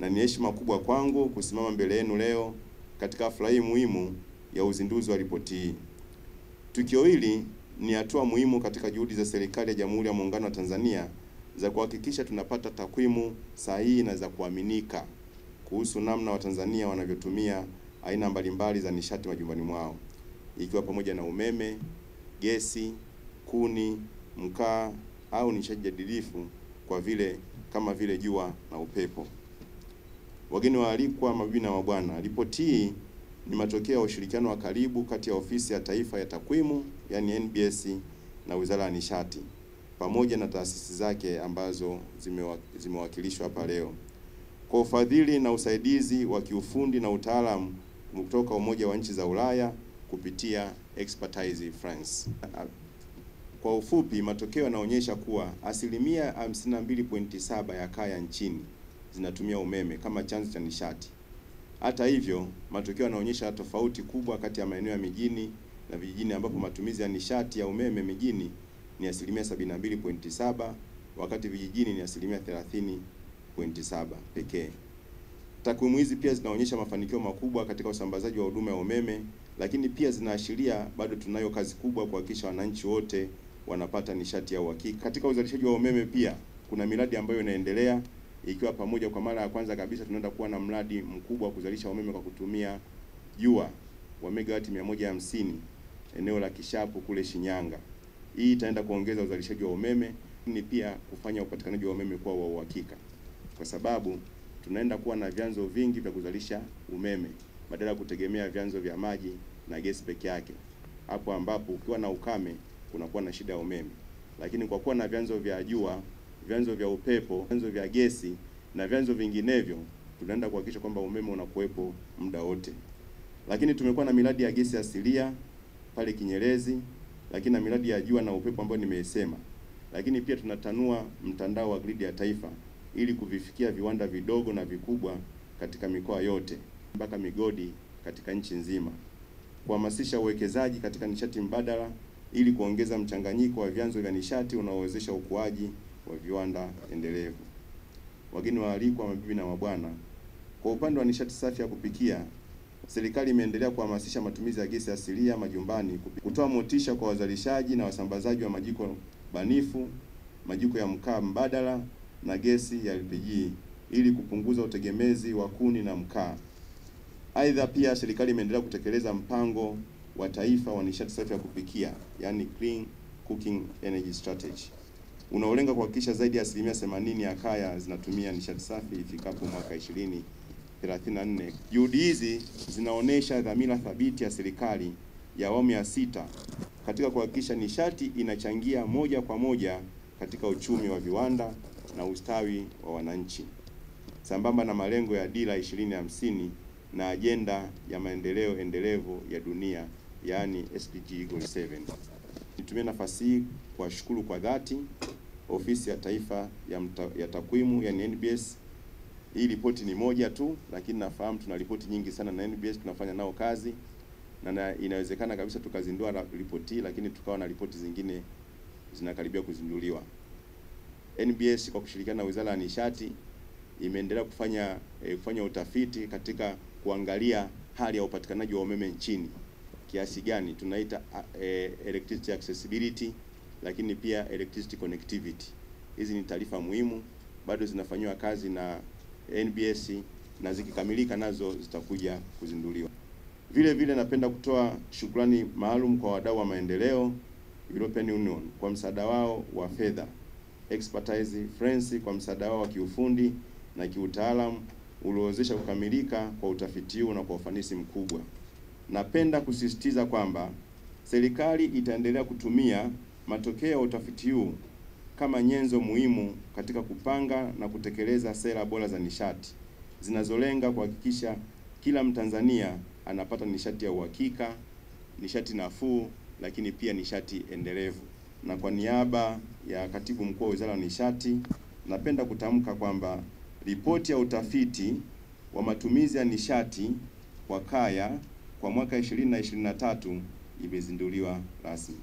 na ni heshima kubwa kwangu kusimama mbele yenu leo katika hafla hii muhimu ya uzinduzi wa ripoti hii. Tukio hili ni hatua muhimu katika juhudi za serikali ya Jamhuri ya Muungano wa Tanzania za kuhakikisha tunapata takwimu sahihi na za kuaminika kuhusu namna Watanzania wanavyotumia aina mbalimbali za nishati majumbani mwao, ikiwa pamoja na umeme, gesi, kuni, mkaa au nishati jadilifu kama vile jua na upepo. Wageni waalikwa, mabibi na mabwana, ripoti hii ni matokeo ya ushirikiano wa karibu kati ya Ofisi ya Taifa ya Takwimu yani NBS na Wizara ya Nishati pamoja na taasisi zake ambazo zimewakilishwa hapa leo, kwa ufadhili na usaidizi wa kiufundi na utaalamu kutoka Umoja wa Nchi za Ulaya kupitia Expertise France. Kwa ufupi, matokeo yanaonyesha kuwa asilimia 52.7 ya kaya nchini zinatumia umeme kama chanzo cha nishati. Hata hivyo, matokeo yanaonyesha tofauti kubwa kati ya maeneo ya mijini na vijijini, ambapo matumizi ya nishati ya umeme mijini ni asilimia 72.7 wakati vijijini ni asilimia 30.7 pekee. Takwimu hizi pia zinaonyesha mafanikio makubwa katika usambazaji wa huduma ya umeme, lakini pia zinaashiria bado tunayo kazi kubwa kuhakikisha wananchi wote wanapata nishati ya uhakika. Katika uzalishaji wa umeme pia kuna miradi ambayo inaendelea, ikiwa pamoja, kwa mara ya kwanza kabisa tunaenda kuwa na mradi mkubwa wa kuzalisha umeme kwa kutumia jua wa megawati 150 eneo la Kishapu kule Shinyanga. Hii itaenda kuongeza uzalishaji wa umeme, ni pia kufanya upatikanaji wa umeme kuwa wa uhakika, kwa sababu tunaenda kuwa na vyanzo vingi vya kuzalisha umeme badala ya kutegemea vyanzo vya maji na gesi peke yake, hapo ambapo ukiwa na ukame kunakuwa na shida ya umeme. Lakini kwa kuwa na vyanzo vya jua, vyanzo vya upepo, vyanzo vya gesi na vyanzo vinginevyo, tunaenda kuhakikisha kwamba umeme unakuwepo muda wote. Lakini tumekuwa na miradi ya gesi asilia pale Kinyerezi, lakini na miradi ya jua na upepo ambayo nimesema. Lakini pia tunatanua mtandao wa gridi ya taifa ili kuvifikia viwanda vidogo na vikubwa katika mikoa yote mpaka migodi katika nchi nzima. Kuhamasisha uwekezaji katika nishati mbadala ili kuongeza mchanganyiko wa vyanzo vya nishati unaowezesha ukuaji wa viwanda endelevu. Wageni waalikwa, mabibi na mabwana, kwa upande wa nishati safi ya kupikia, serikali imeendelea kuhamasisha matumizi ya gesi asilia majumbani, kutoa motisha kwa wazalishaji na wasambazaji wa majiko banifu, majiko ya mkaa mbadala na gesi ya LPG ili kupunguza utegemezi wa kuni na mkaa. Aidha, pia serikali imeendelea kutekeleza mpango wa taifa wa nishati safi ya kupikia, yani Clean Cooking Energy Strategy, unaolenga kuhakikisha zaidi ya asilimia 80 ya kaya zinatumia nishati safi ifikapo mwaka 2034. Juhudi hizi zinaonesha dhamira thabiti ya serikali ya awamu ya 6 katika kuhakikisha nishati inachangia moja kwa moja katika uchumi wa viwanda na ustawi wa wananchi, sambamba na malengo ya Dira 2050 na ajenda ya maendeleo endelevu ya dunia, yani SDG Goal 7. Nitumie nafasi hii kuwashukuru kwa dhati Ofisi ya Taifa ya Takwimu yani NBS. Hii ripoti ni moja tu, lakini nafahamu tuna ripoti nyingi sana na NBS tunafanya nao kazi, na inawezekana kabisa tukazindua ripoti hii lakini tukawa na ripoti zingine zinakaribia kuzinduliwa. NBS kwa kushirikiana na Wizara ya Nishati imeendelea kufanya utafiti katika kuangalia hali ya upatikanaji wa umeme nchini, kiasi gani tunaita electricity accessibility, lakini pia electricity connectivity. Hizi ni taarifa muhimu, bado zinafanywa kazi na NBS na zikikamilika nazo zitakuja kuzinduliwa. Vile vile napenda kutoa shukrani maalum kwa wadau wa maendeleo, European Union kwa msaada wao wa fedha, Expertise France kwa msaada wao wa kiufundi na kiutaalamu uliowezesha kukamilika kwa utafiti huu na kwa ufanisi mkubwa. Napenda kusisitiza kwamba serikali itaendelea kutumia matokeo ya utafiti huu kama nyenzo muhimu katika kupanga na kutekeleza sera bora za nishati zinazolenga kuhakikisha kila Mtanzania anapata nishati ya uhakika, nishati nafuu, lakini pia nishati endelevu. Na kwa niaba ya Katibu Mkuu wa Wizara ya Nishati, napenda kutamka kwamba ripoti ya utafiti wa matumizi ya nishati kwa kaya kwa mwaka 2023 imezinduliwa rasmi.